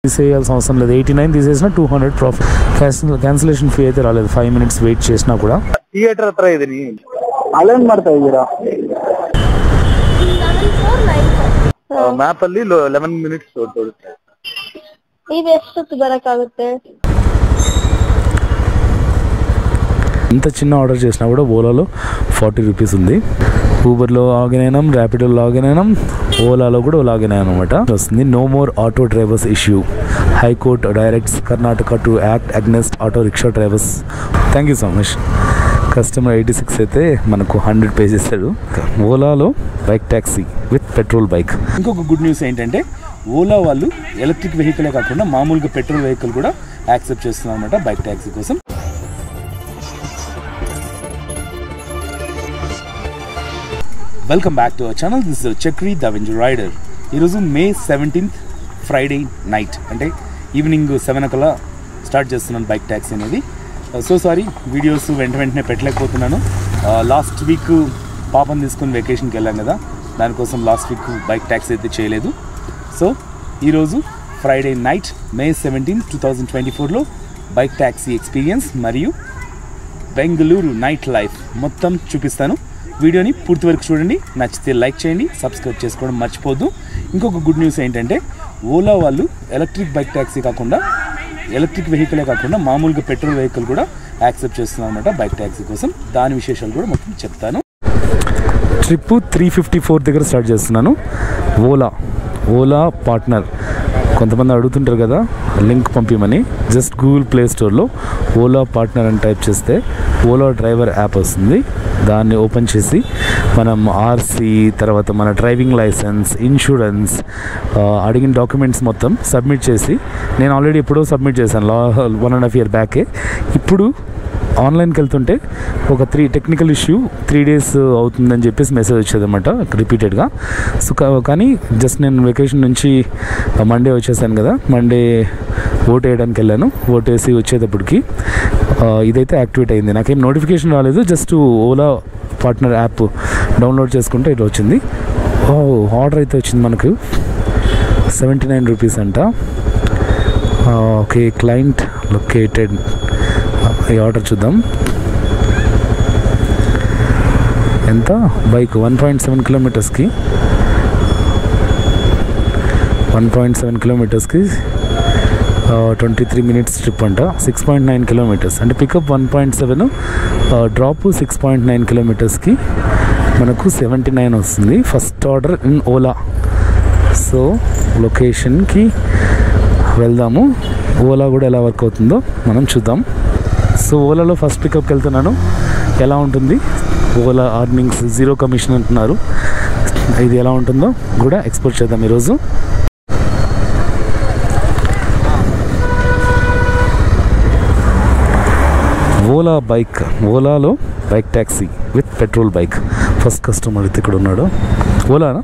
తీసేయాల్సిన అవసరం లేదు. 89 తీసేసిన 200 ప్రాఫిట్. క్యాన్సిలేషన్ ఫీ అయితే రాలేదు. 5 minutes వెయిట్ చేసినా కూడా. ಥಿಯೇಟರ್ ಹತ್ರ ಇದೀನಿ, ಅಲ್ಲೇನ್ ಮಾಡ್ತಾ ಇದ್ದೀರಾ? ಮ್ಯಾಪ್ ಅಲ್ಲಿ 11 minutes ತೋರಿಸ್ತಾ ಇದೆ. ಇದು ಎಷ್ಟೊತ್ತು ಬರಕಾಗುತ್ತೆ? ఎంత చిన్న ఆర్డర్ చేసినా కూడా ఓలాలో 40 రూపీస్ ఉంది. ఊబర్లో లాగిన్ అయినాం, ర్యాపిడోలో లాగిన్ అయినాం, ఓలాలో కూడా లాగిన్ అయ్యాం అనమాట. వస్తుంది no more auto drivers issue, high court directs Karnataka to act against auto rickshaw drivers. Thank you so much. Customer 86 అయితే మనకు 100 పే చేస్తాడు. ఓలాలో bike taxi with petrol bike. ఇంకొక గుడ్ న్యూస్ ఏంటంటే ఓలా వాళ్ళు ఎలక్ట్రిక్ వెహికలే కాకుండా మామూలుగా పెట్రోల్ వెహికల్ కూడా యాక్సెప్ట్ చేస్తున్నారు అనమాట బైక్ ట్యాక్సీ కోసం. Welcome back to our channel. This is Chakri the avenger rider. ఈరోజు May 17th ఫ్రైడే నైట్, అంటే ఈవినింగ్ 7 కల్లా స్టార్ట్ చేస్తున్నాను బైక్ ట్యాక్సీ అనేది. సో సారీ వీడియోస్ వెంటనే పెట్టలేకపోతున్నాను. లాస్ట్ వీక్ పాపని తీసుకుని వెకేషన్కి వెళ్ళాం కదా, దానికోసం లాస్ట్ వీక్ బైక్ ట్యాక్సీ అయితే చేయలేదు. సో ఈరోజు ఫ్రైడే నైట్ May 17, 2024లో బైక్ ట్యాక్సీ ఎక్స్పీరియన్స్ మరియు బెంగళూరు నైట్ లైఫ్ మొత్తం చూపిస్తాను. వీడియోని పూర్తి వరకు చూడండి, నచ్చితే లైక్ చేయండి, సబ్స్క్రైబ్ చేసుకోవడం మర్చిపోద్దు. ఇంకొక గుడ్ న్యూస్ ఏంటంటే ఓలా వాళ్ళు ఎలక్ట్రిక్ బైక్ ట్యాక్సీ కాకుండా ఎలక్ట్రిక్ వెహికలే కాకుండా మామూలుగా పెట్రోల్ వెహికల్ కూడా యాక్సెప్ట్ చేస్తున్నారు అనమాట బైక్ ట్యాక్సీ కోసం. దాని విశేషాలు కూడా మొత్తం చెప్తాను. ట్రిప్ 354 దగ్గర స్టార్ట్ చేస్తున్నాను. ఓలా పార్ట్నర్. కొంతమంది అడుగుతుంటారు కదా లింక్ పంపించమని. జస్ట్ గూగుల్ ప్లే స్టోర్లో ఓలా పార్ట్నర్ అని టైప్ చేస్తే ఓలా డ్రైవర్ యాప్ వస్తుంది. దాన్ని ఓపెన్ చేసి మనం ఆర్సీ, తర్వాత మన డ్రైవింగ్ లైసెన్స్, ఇన్సూరెన్స్, అడిగిన డాక్యుమెంట్స్ మొత్తం సబ్మిట్ చేసి, నేను ఆల్రెడీ ఎప్పుడో సబ్మిట్ చేశాను 1.5 years బ్యాకే. ఇప్పుడు ఆన్లైన్కి వెళ్తుంటే ఒక టెక్నికల్ ఇష్యూ 3 days అవుతుందని చెప్పేసి మెసేజ్ వచ్చేదన్నమాట రిపీటెడ్గా. సో కానీ జస్ట్ నేను వెకేషన్ నుంచి మండే వచ్చేసాను కదా, మండే ఓట్ వేయడానికి వెళ్ళాను. ఓట్ వేసి వచ్చేటప్పటికి ఇదైతే యాక్టివేట్ అయింది. నాకేం నోటిఫికేషన్ రాలేదు, just Ola partner app download చేసుకుంటే ఇది వచ్చింది. ఆర్డర్ అయితే వచ్చింది మనకు 79 rupees అంట. Okay, client located. ఈ ఆర్డర్ చూద్దాం ఎంత. బైక్ 1.7 kilometers 23 minutes ట్రిప్ అంట. 6.9 kilometers అంటే పికప్ 1.7, డ్రాప్ 6.9 kilometers మనకు 79 వస్తుంది. First order in Ola. So లొకేషన్కి వెళ్దాము. ఓలా కూడా ఎలా వర్క్ అవుతుందో మనం చూద్దాం. సో ఓలాలో ఫస్ట్ పికప్కి వెళ్తున్నాను. ఎలా ఉంటుంది ఓలా అర్నింగ్స్ 0 commission అంటున్నారు. ఇది ఎలా ఉంటుందో కూడా ఎక్స్ప్లోర్ చేద్దాం ఈరోజు. ఓలాలో bike taxi with petrol bike. First customer అయితే ఇక్కడ ఉన్నాడు. ఓలానా?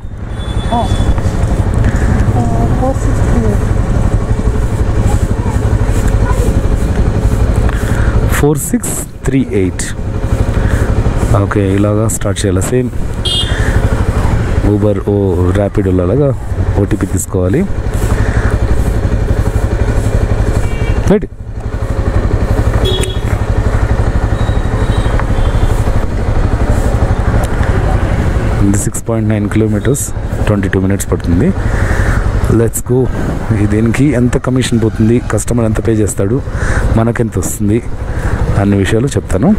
4638. ఓకే, ఇలాగా స్టార్ట్ చేయాలి. సేమ్ ఊబర్ ర్యాపిడోలో అలాగా ఓటీపీ తీసుకోవాలి. రైట్. ఇది 6.9 kilometers, 22 minutes పడుతుంది. Let's go. దీనికి ఎంత కమిషన్ పోతుంది, కస్టమర్ ఎంత పే చేస్తాడు, మనకెంత వస్తుంది అన్ని విషయాలు చెప్తాను.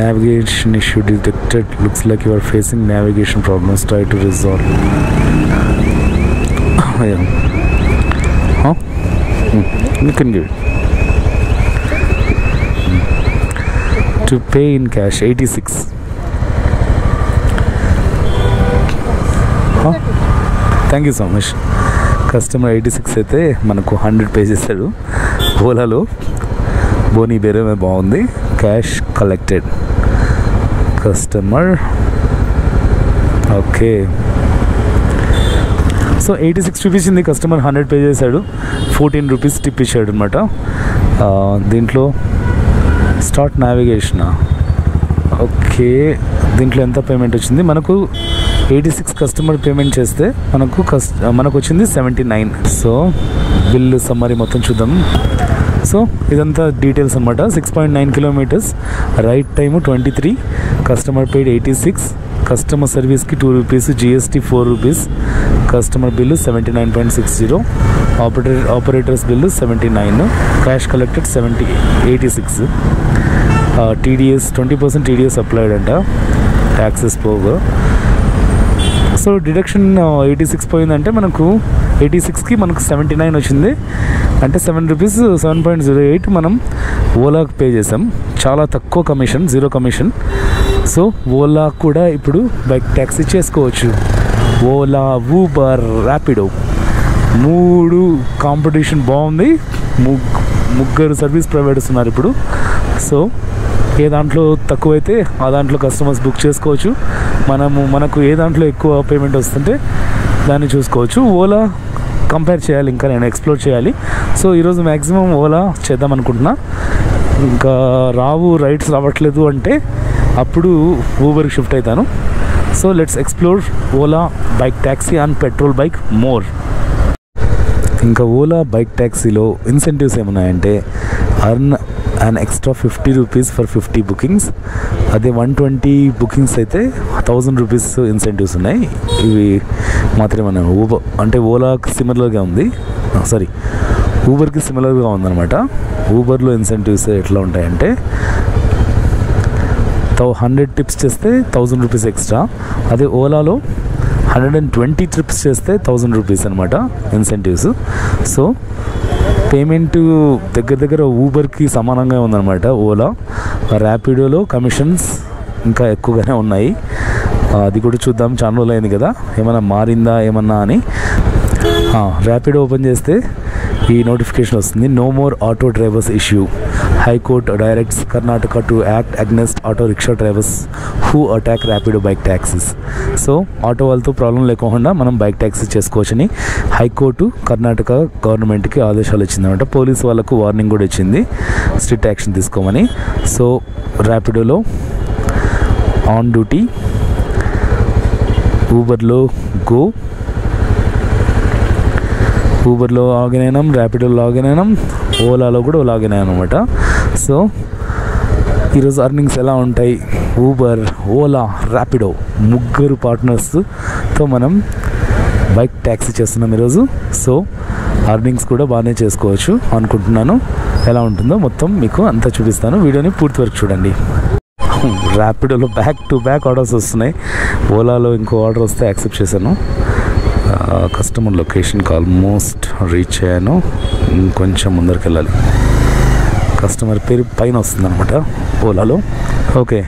Navigation issue detected. Looks like you are facing navigation problems. Try to resolve. Yeah. Huh? You can give it. To pay in cash 86. Huh? Thank you so much. Customer 86 అయితే మనకు 100 pay చేస్తాడు. ఓలాలో బోనీ బేరమే బాగుంది. Cash collected. Customer okay. So 86 చూపించింది. Customer 100 pay చేశాడు. 14 rupees tip ఇచ్చాడు అనమాట. దీంట్లో start navigation. Okay, దీంట్లో ఎంత పేమెంట్ వచ్చింది మనకు? 86 కస్టమర్ పేమెంట్ చేస్తే మనకు వచ్చింది 79. సో బిల్లు సమ్మరీ మొత్తం చూద్దాం. సో ఇదంతా డీటెయిల్స్ అనమాట. 6.9 kilometres, right time 23, customer paid 86, customer సర్వీస్కి 2 rupees, GST 4 rupees, customer bill 79.60, operators bill 79, cash collected 86. TDS 20% TDS applied అంట, ట్యాక్సెస్ పోగా. సో డిడక్షన్ 86 పోయిందంటే మనకు 86కి మనకు 79 వచ్చింది. అంటే 7 రూపీస్ 7.08 మనం ఓలాకి పే చేసాం. చాలా తక్కువ కమిషన్, 0 కమిషన్. సో ఓలా కూడా ఇప్పుడు బైక్ ట్యాక్సీ చేసుకోవచ్చు. ఓలా, ఊబర్, ర్యాపిడో 3 కాంపిటీషన్ బాగుంది. ముగ్గురు సర్వీస్ ప్రొవైడర్స్ ఉన్నారు ఇప్పుడు. సో ఏ దాంట్లో తక్కువైతే ఆ దాంట్లో కస్టమర్స్ బుక్ చేసుకోవచ్చు. మనకు ఏ దాంట్లో ఎక్కువ పేమెంట్ వస్తుంటే దాన్ని చూసుకోవచ్చు. ఓలా కంపేర్ చేయాలి, ఇంకా నేను ఎక్స్ప్లోర్ చేయాలి. సో ఈరోజు మ్యాక్సిమం ఓలా చేద్దాం అనుకుంటున్నా. ఇంకా రైడ్స్ రావట్లేదు అంటే అప్పుడు ఊబర్కి షిఫ్ట్ అవుతాను. So let's explore Ola bike taxi and petrol bike more. ఇంకా ఓలా బైక్ ట్యాక్సీలో ఇన్సెంటివ్స్ ఏమున్నాయంటే earn and extra 50 rupees for 50 bookings. అదే 120 బుకింగ్స్ అయితే 1000 రూపీస్ ఇన్సెంటివ్స్ ఉన్నాయి. ఇవి మాత్రమే మన ఓలాకి సిమిలర్గా ఉంది, ఊబర్కి సిమిలర్గా ఉందన్నమాట. ఊబర్లో ఇన్సెంటివ్స్ ఎట్లా ఉంటాయంటే 100 టిప్స్ చేస్తే 1000 రూపీస్ ఎక్స్ట్రా. అదే ఓలాలో 120 ట్రిప్స్ చేస్తే 1000 రూపీస్ అనమాట ఇన్సెంటివ్స్. సో పేమెంట్ దగ్గర ఊబర్కి సమానంగా ఉందన్నమాట ఓలా. ర్యాపిడోలో కమిషన్స్ ఇంకా ఎక్కువగానే ఉన్నాయి. అది కూడా చూద్దాం, చాలా రోజులు అయింది కదా, ఏమైనా మారిందా ఏమన్నా అని. ర్యాపిడో ఓపెన్ చేస్తే ఈ నోటిఫికేషన్ వస్తుంది. No more auto drivers issue. High court directs Karnataka to act against auto rickshaw drivers who attack Rapido bike taxis. So auto వాళ్ళతో ప్రాబ్లం లేకుండా మనం బైక్ ట్యాక్సీ చేసుకోవచ్చని హైకోర్టు కర్ణాటక గవర్నమెంట్కి ఆదేశాలు ఇచ్చిందన్నమాట. పోలీసు వాళ్ళకు వార్నింగ్ కూడా ఇచ్చింది, స్ట్రిక్ట్ యాక్షన్ తీసుకోమని. సో ర్యాపిడోలో ఆన్ డ్యూటీ, ఊబర్లో గో, ఊబర్లో లాగిన్ అయినాం, ర్యాపిడోలో లాగిన్ అయినాం, ఓలాలో కూడా లాగిన్ అయ్యాం అనమాట. సో ఈరోజు అర్నింగ్స్ ఎలా ఉంటాయి? ఊబర్, ఓలా, ర్యాపిడో ముగ్గురు పార్ట్నర్స్తో మనం బైక్ ట్యాక్సీ చేస్తున్నాం ఈరోజు. సో అర్నింగ్స్ కూడా బాగానే చేసుకోవచ్చు అనుకుంటున్నాను. ఎలా ఉంటుందో మొత్తం మీకు అంతా చూపిస్తాను, వీడియోని పూర్తి వరకు చూడండి. ర్యాపిడోలో బ్యాక్ టు బ్యాక్ ఆర్డర్స్ వస్తున్నాయి. ఓలాలో ఇంకో ఆర్డర్ వస్తే యాక్సెప్ట్ చేశాను. కస్టమర్ లొకేషన్కి ఆల్మోస్ట్ రీచ్ అయ్యాను. ఇంకొంచెం ముందరికి వెళ్ళాలి. కస్టమర్ పేరు పైన వస్తుంది అనమాట ఓలాలో. ఓకే,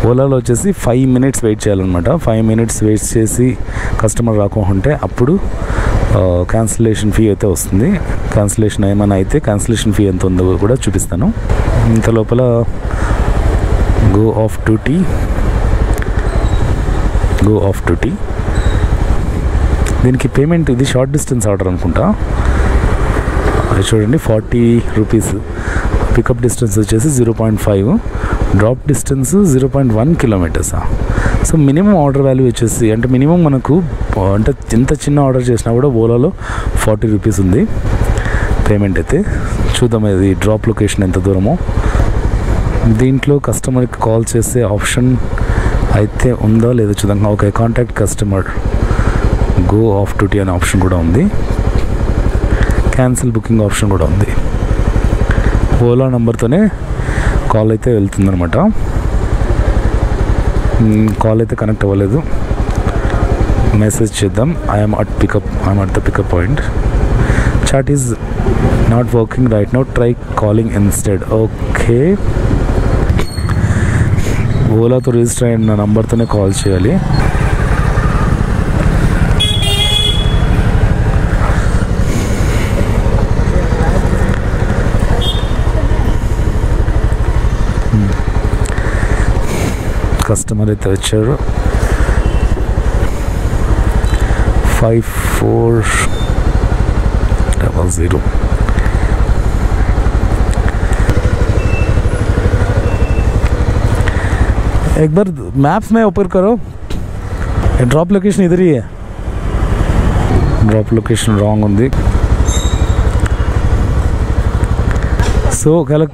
ఓలాలో వచ్చేసి 5 minutes వెయిట్ చేయాలన్నమాట. 5 minutes వెయిట్ చేసి కస్టమర్ రాకుంటే అప్పుడు క్యాన్సిలేషన్ ఫీ అయితే వస్తుంది. క్యాన్సిలేషన్ ఏమైనా అయితే క్యాన్సిలేషన్ ఫీ ఎంత ఉందో కూడా చూపిస్తాను. ఇంత లోపల గో ఆఫ్ డ్యూటీ దీనికి పేమెంట్, ఇది షార్ట్ డిస్టెన్స్ ఆర్డర్ అనుకుంటా. అది చూడండి 40 రూపీస్. పికప్ డిస్టెన్స్ వచ్చేసి 0.5, drop distance 0.1 kilometres. So minimum order value వచ్చేసి అంటే మినిమం మనకు అంటే ఎంత చిన్న ఆర్డర్ చేసినా కూడా ఓలాలో 40 రూపీస్ ఉంది పేమెంట్ అయితే. చూద్దాం ఇది డ్రాప్ లొకేషన్ ఎంత దూరమో. దీంట్లో కస్టమర్కి కాల్ చేసే ఆప్షన్ అయితే ఉందో లేదో చూద్దాం. Okay, contact customer, go of duty అనే ఆప్షన్ కూడా ఉంది, క్యాన్సిల్ బుకింగ్ ఆప్షన్ కూడా ఉంది. ఓలా నెంబర్తోనే కాల్ అయితే వెళ్తుందనమాట. కాల్ అయితే కనెక్ట్ అవ్వలేదు. మెసేజ్ చేద్దాం. I'm at the pickup point. Chat is not working right now, try calling instead. Okay, ఓలాతో రిజిస్టర్ అయిన నంబర్తోనే కాల్ చేయాలి. కస్టమర్ అయితే వచ్చారు. 5400. एक बार मैप्स में ओपन करो, ड्रॉप लोकेशन इधर ही है. ड्रॉप लोकेशन रॉन्ग ఉంది. సో ఒకవేళ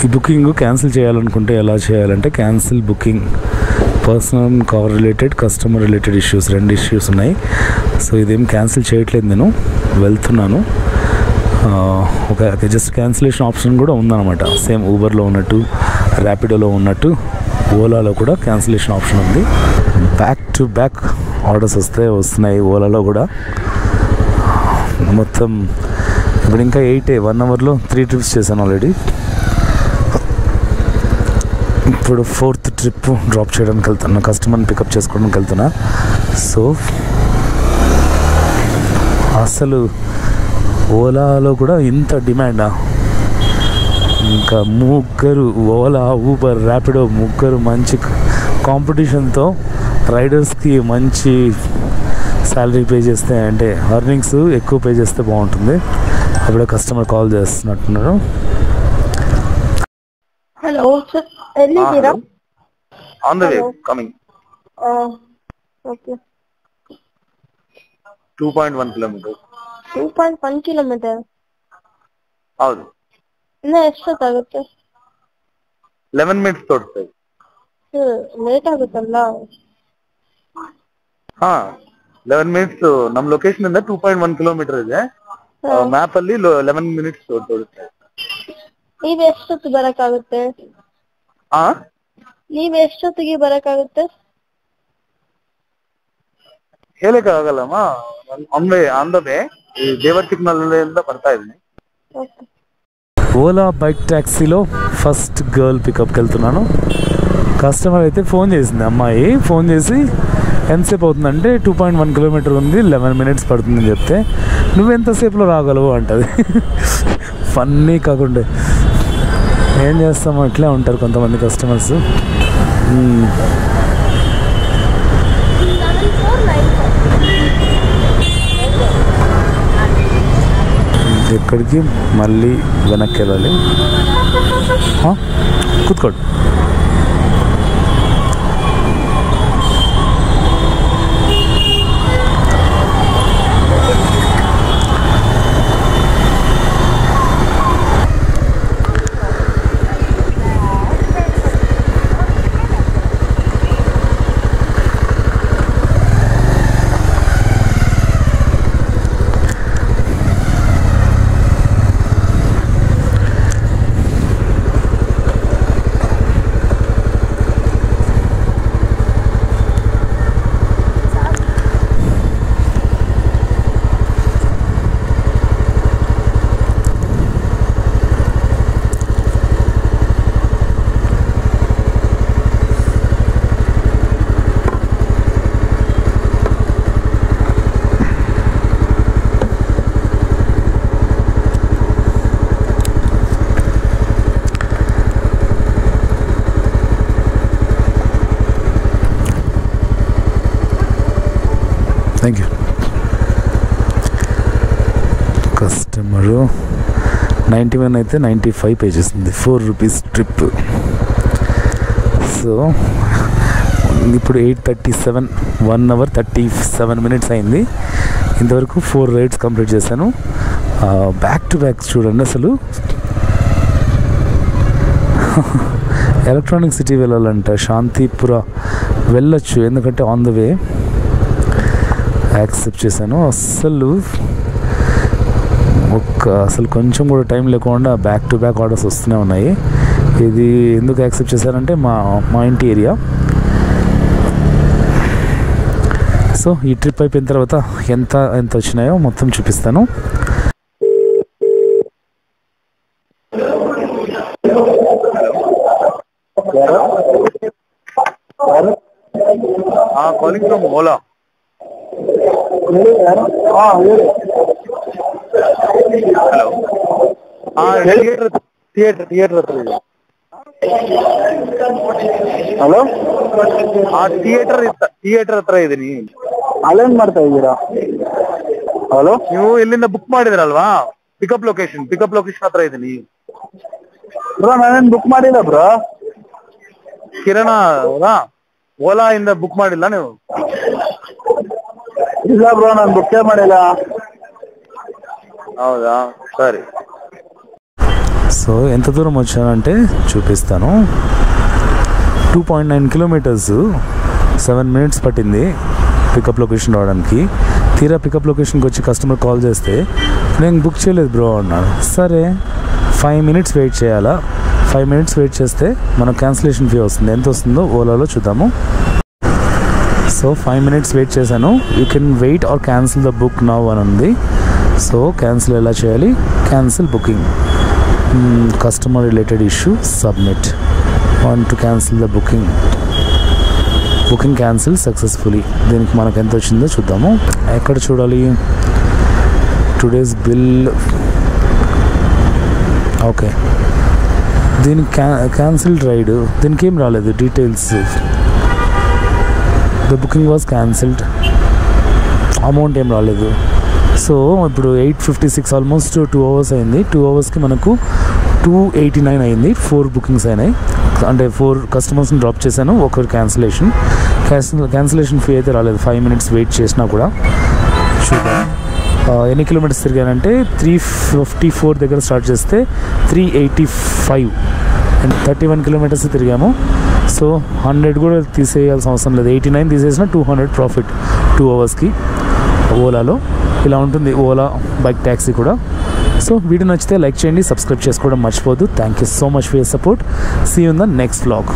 ఈ బుకింగ్ క్యాన్సిల్ చేయాలనుకుంటే ఎలా చేయాలంటే, cancel booking, personal car related, customer related issues, 2 issues ఉన్నాయి. సో ఇదేం క్యాన్సిల్ చేయట్లేదు, నేను వెళ్తున్నాను. ఒక జస్ట్ క్యాన్సిలేషన్ ఆప్షన్ కూడా ఉందన్నమాట. సేమ్ ఊబర్లో ఉన్నట్టు, ర్యాపిడోలో ఉన్నట్టు ఓలాలో కూడా క్యాన్సిలేషన్ ఆప్షన్ ఉంది. బ్యాక్ టు బ్యాక్ ఆర్డర్స్ వస్తున్నాయి ఓలాలో కూడా. మొత్తం ఇప్పుడు ఇంకా 1 అవర్లో 3 ట్రిప్స్ చేశాను ఆల్రెడీ. ఇప్పుడు 4th ట్రిప్ డ్రాప్ చేయడానికి వెళ్తున్నా, కస్టమర్ని పికప్ చేసుకోవడానికి వెళ్తున్నా. సో అసలు ఓలాలో కూడా ఇంత డిమాండా? ఇంకా ముగ్గురు, ఓలా, ఊబర్, ర్యాపిడో ముగ్గురు మంచి కాంపిటీషన్తో రైడర్స్కి మంచి శాలరీ పే చేస్తే, అంటే అర్నింగ్స్ ఎక్కువ పే చేస్తే బాగుంటుంది. అప్పుడే కస్టమర్ కాల్ చేస్తున్నట్టున్నారు. హలో సార్, ఎಲ್ಲಿದ್ದೀರಾ? On the way coming. Okay. 2.1 kilometre. 2.1 kilometre? ಹೌದು. ಇನ್ನು ಎಷ್ಟೊತ್ತಾಗುತ್ತೆ? 11 ಮಿನಿಟ್ಸ್ ತೋರಿಸ್ತೇವೆ. ಲೇಟ್ ಆಗುತ್ತಲ್ಲ? 11 ಮಿನಿಟ್ಸ್. ನಮ್ಮ ಲೊಕೇಶನ್ ಇಂದ 2.1 ಕಿಲೋಮೀಟರ್ ಇದೆ. ಮ್ಯಾಪ್ ಅಲ್ಲಿ 11 ಮಿನಿಟ್ಸ್ ತೋರಿಸ್ತೇವೆ. ನೀವ್ ಎಷ್ಟೊತ್ತಿಗೆ ಬರಕಾಗುತ್ತೆ? ನೀವ್ ಎಷ್ಟೊತ್ತಿಗೆ ಬರಕಾಗುತ್ತೆ? ಹೇಳಕ್ಕೆ ಆಗಲ್ಲಮ್ಮ. ಆನ್ ದ ವೇ ದೇವರ್ತಿಕ್ನಲ್ಲಿಂದ ಬರ್ತಾ ಇದ್ದೀನಿ. ఓలా బైక్ ట్యాక్సీలో ఫస్ట్ గర్ల్ పికప్కి వెళ్తున్నాను. కస్టమర్ అయితే ఫోన్ చేసింది, అమ్మాయి ఫోన్ చేసి ఎంతసేపు అవుతుందంటే 2.1 కిలోమీటర్ ఉంది, 11 మినిట్స్ పడుతుందని చెప్తే, నువ్వు ఎంతసేపులో రాగలవు అంటది. ఫన్నీ కాకుండా ఏం చేస్తామో ఇట్లే ఉంటారు కొంతమంది కస్టమర్స్. ఎక్కడికి మళ్ళీ వెనక్కి వెళ్ళాలి. కూర్చోండి. Thank you. కస్టమరు 91 అయితే 95 పే చేసింది, 4 రూపీస్ ట్రిప్. సో ఇప్పుడు 8:37, 1 అవర్ 37 మినిట్స్ అయింది. ఇంతవరకు 4 రైడ్స్ కంప్లీట్ చేశాను. బ్యాక్ టు బ్యాక్ చూడండి. అసలు ఎలక్ట్రానిక్ సిటీ వెళ్ళాలంట, శాంతిపుర వెళ్ళొచ్చు, ఎందుకంటే ఆన్ ద వే యాక్సెప్ట్ చేశాను. అసలు కొంచెం కూడా టైం లేకుండా బ్యాక్ టు బ్యాక్ ఆర్డర్స్ వస్తూనే ఉన్నాయి. ఇది ఎందుకు యాక్సెప్ట్ చేశారంటే మా ఇంటి ఏరియా. సో ఈ ట్రిప్ అయిపోయిన తర్వాత ఎంత వచ్చినాయో మొత్తం చూపిస్తాను. Calling from Ola. Hello, theatre ಹತ್ರ ಇದೆ. ಹಲೋ, ಥಿಯೇಟರ್ ಹತ್ರ ಇದೀನಿ. ಅಲ್ಲೇನ್ ಮಾಡ್ತಾ ಇದ್ದೀರಾ? ಹಲೋ, ನೀವು ಇಲ್ಲಿಂದ ಬುಕ್ ಮಾಡಿದ್ರಲ್ವಾ? ಪಿಕಪ್ ಲೊಕೇಶನ್ ಹತ್ರ ಇದೀನಿ. ಬ್ರೋ, ನಾನೇನ್ ಬುಕ್ ಮಾಡಿಲ್ಲ ಬ್ರೋ. ಕಿರಣ ಓಲಾ ಇಂದ ಬುಕ್ ಮಾಡಿಲ್ಲ ನೀವು? ಇಲ್ಲ ಬ್ರೋ, ನಾನು ಬುಕ್ಕೇ ಮಾಡಿಲ್ಲ. ಹೌದಾ, ಸರಿ. సో ఎంత దూరం వచ్చానంటే చూపిస్తాను. 2.9 కిలోమీటర్స్, 7 minutes పట్టింది పికప్ లొకేషన్ రావడానికి. తీరా పికప్ లొకేషన్కి వచ్చి కస్టమర్ కాల్ చేస్తే నేను బుక్ చేయలేదు బ్రో అన్నాడు. సరే 5 minutes వెయిట్ చేయాలా? 5 minutes వెయిట్ చేస్తే మనకు క్యాన్సిలేషన్ ఫీ వస్తుంది. ఎంత వస్తుందో ఓలాలో చూద్దాము. సో 5 minutes వెయిట్ చేశాను. You can wait or cancel the book now అని ఉంది. సో క్యాన్సిల్ ఎలా చేయాలి? Cancel booking, customer related issue, submit. Want to cancel the booking. Booking cancel successfully. దీనికి మనకు ఎంత వచ్చిందో చూద్దాము. ఎక్కడ చూడాలి? Today's bill. ఓకే, దీనికి క్యాన్సిల్డ్ రైడ్, దీనికి ఏం రాలేదు details. The booking was cancelled, amount ఏం రాలేదు. సో ఇప్పుడు 8:56, ఆల్మోస్ట్ 2 hours అయింది. 2 hours మనకు 289 అయింది. 4 bookings అయినాయి, అంటే 4 customers డ్రాప్ చేశాను, ఒకరు క్యాన్సిలేషన్ ఫీ అయితే రాలేదు. 5 minutes వెయిట్ చేసినా కూడా. చూద్దాం ఎన్ని కిలోమీటర్స్ తిరిగానంటే 354 దగ్గర స్టార్ట్ చేస్తే 385 అండ్ 31 kilometers తిరిగాము. సో 100 కూడా తీసేయాల్సిన అవసరం లేదు. 89 తీసేసిన 200 ప్రాఫిట్ 2 hours ఓలాలో. ఇలా ఉంటుంది ఓలా బైక్ ట్యాక్సీ కూడా. సో వీడియో నచ్చితే లైక్ చేయండి, సబ్స్క్రైబ్ చేసుకోవడం మర్చిపోద్దు. Thank you so much for your support. See you in the next vlog.